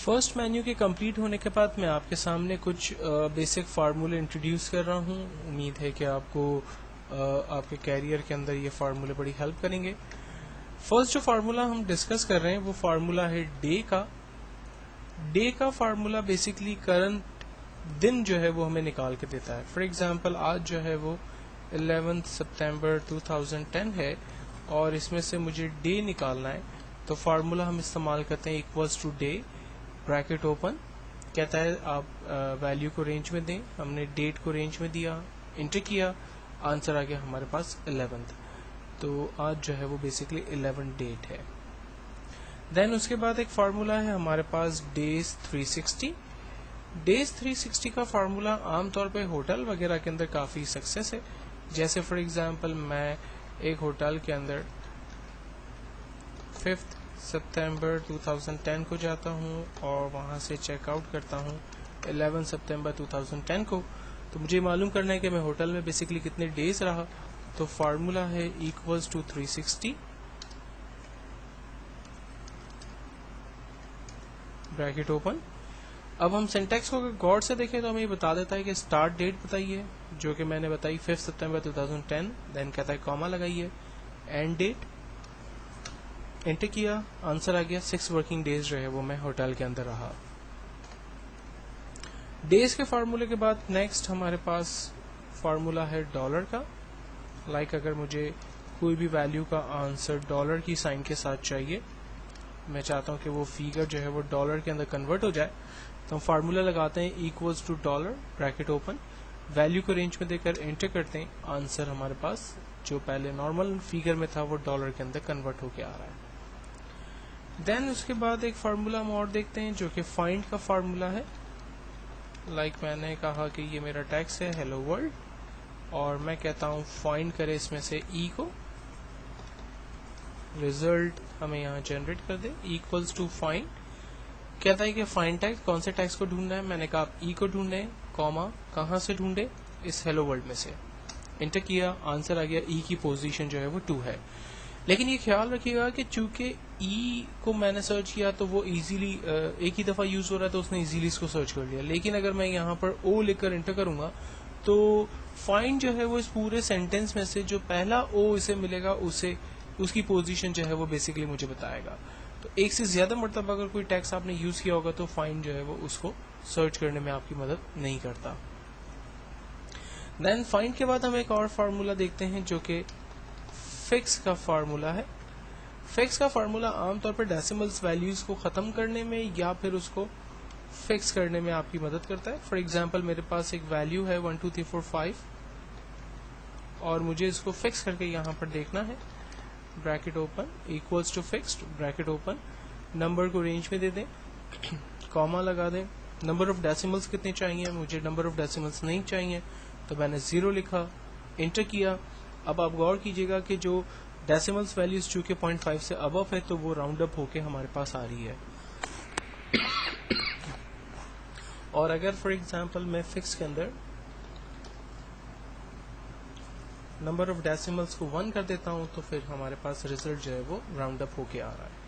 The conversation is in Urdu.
فرسٹ مینیو کے کمپلیٹ ہونے کے بعد میں آپ کے سامنے کچھ بیسک فارمولے انٹروڈیوس کر رہا ہوں. امید ہے کہ آپ کو آپ کے کیریئر کے اندر یہ فارمولے بڑی ہیلپ کریں گے. فرسٹ جو فارمولا ہم ڈسکس کر رہے ہیں وہ فارمولا ہے ڈے کا. ڈے کا فارمولا بیسکلی کرنٹ دن جو ہے وہ ہمیں نکال کے دیتا ہے. فار ایگزامپل آج جو ہے وہ 11 سپتمبر 2010 ہے اور اس میں سے مجھے ڈے نکالنا ہے. تو فارمولا ہم استعمال کرتے ہیں equals today bracket open. کہتا ہے آپ ویلیو کو رینج میں دیں. ہم نے ڈیٹ کو رینج میں دیا, انٹر کیا, آنسر آ گیا ہمارے پاس 11. تو آج جو ہے وہ بیسکلی 11 ڈیٹ ہے. دین اس کے بعد ایک فارمولا ہے ہمارے پاس ڈیز 360. ڈیز 360 کا فارمولا عام طور پہ ہوٹل وغیرہ کے اندر کافی سکسیس ہے. جیسے فار ایگزامپل میں ایک ہوٹل کے اندر 5 سپتمبر 2010 کو جاتا ہوں اور وہاں سے چیک آؤٹ کرتا ہوں 11 سپتمبر 2010 کو. تو مجھے معلوم کرنا ہے کہ میں ہوٹل میں بیسکلی کتنے ڈیز رہا. تو فارمولا ہے ایکولس ٹو 360 بریکٹ اوپن. اب ہم سینٹیکس کو غور سے دیکھیں تو ہمیں یہ بتا دیتا ہے کہ اسٹارٹ ڈیٹ بتائیے جو کہ میں نے بتائی 5 سپتمبر 2010. دین کہتا ہے کاما لگائیے, اینڈ ڈیٹ, انٹر کیا, آنسر آ گیا 6 ورکنگ ڈیز جو ہے وہ میں ہوٹل کے اندر رہا. ڈیز کے فارمولے کے بعد نیکسٹ ہمارے پاس فارمولا ہے ڈالر کا. لائک اگر مجھے کوئی بھی ویلیو کا آنسر ڈالر کی سائن کے ساتھ چاہیے, میں چاہتا ہوں کہ وہ فیگر جو ہے وہ ڈالر کے اندر کنورٹ ہو جائے, تو ہم فارمولا لگاتے ہیں equals to dollar bracket open, value کو رینج میں دے کر انٹر کرتے ہیں. آنسر ہمارے پاس جو پہلے نارمل فیگر میں تھا وہ ڈالر کے اندر کنورٹ ہو کے آ رہا ہے. دین اس کے بعد ایک فارمولا ہم اور دیکھتے ہیں جو کہ فائنڈ کا فارمولا ہے. لائک میں نے کہا کہ یہ میرا ٹیکسٹ ہے ہیلو ورلڈ, اور میں کہتا ہوں فائنڈ کرے اس میں سے ای کو, ریزلٹ ہمیں یہاں جنریٹ کر دے ایکولس ٹو فائنڈ. کہتا ہے کہ فائنڈ ٹیکسٹ, کون سے ٹیکسٹ کو ڈھونڈنا ہے. میں نے کہا آپ ای کو ڈھونڈیں, کاما کہاں سے ڈھونڈے, اس ہیلو ورلڈ میں سے. انٹر کیا, آنسر آ گیا ای کی پوزیشن جو ہے وہ 2 ہے. لیکن یہ خیال رکھیے گا کہ چونکہ ای کو میں نے سرچ کیا تو وہ ایزیلی ایک ہی دفعہ یوز ہو رہا ہے تو اس نے ایزیلی اس کو سرچ کر لیا. لیکن اگر میں یہاں پر او لکھ کر انٹر کروں گا تو فائنڈ جو ہے وہ اس پورے سینٹینس میں سے جو پہلا او اسے ملے گا اسے اس کی پوزیشن جو ہے وہ بیسکلی مجھے بتائے گا. تو ایک سے زیادہ مرتبہ اگر کوئی ٹیکسٹ آپ نے یوز کیا ہوگا تو فائنڈ جو ہے وہ اس کو سرچ کرنے میں آپ کی مدد نہیں کرتا. دین فائنڈ کے بعد ہم ایک اور فارمولا دیکھتے ہیں جو کہ فکس کا فارمولا ہے. فکس کا فارمولا عام طور پر ڈیسیملز ویلیوز کو ختم کرنے میں یا پھر اس کو فکس کرنے میں آپ کی مدد کرتا ہے. فار ایگزامپل میرے پاس ایک ویلیو ہے 1 2 3 4 5 اور مجھے اس کو فکس کر کے یہاں پر دیکھنا ہے. Bracket open equals to fixed bracket open, number کو رینج میں دے دیں, کاما لگا دیں. نمبر آف ڈیسیملز کتنے چاہیے, مجھے نمبر آف ڈیسیملز نہیں چاہیے تو میں نے 0 لکھا, انٹر کیا. اب آپ غور کیجئے گا کہ جو ڈیسیملز ویلیوز چونکہ 0.5 سے ابو ہے تو وہ راؤنڈ اپ ہو کے ہمارے پاس آ رہی ہے. اور اگر فار ایگزامپل میں فکس کے اندر نمبر آف ڈیسیملز کو 1 کر دیتا ہوں تو پھر ہمارے پاس ریزلٹ جو ہے وہ راؤنڈ اپ ہو کے آ رہا ہے.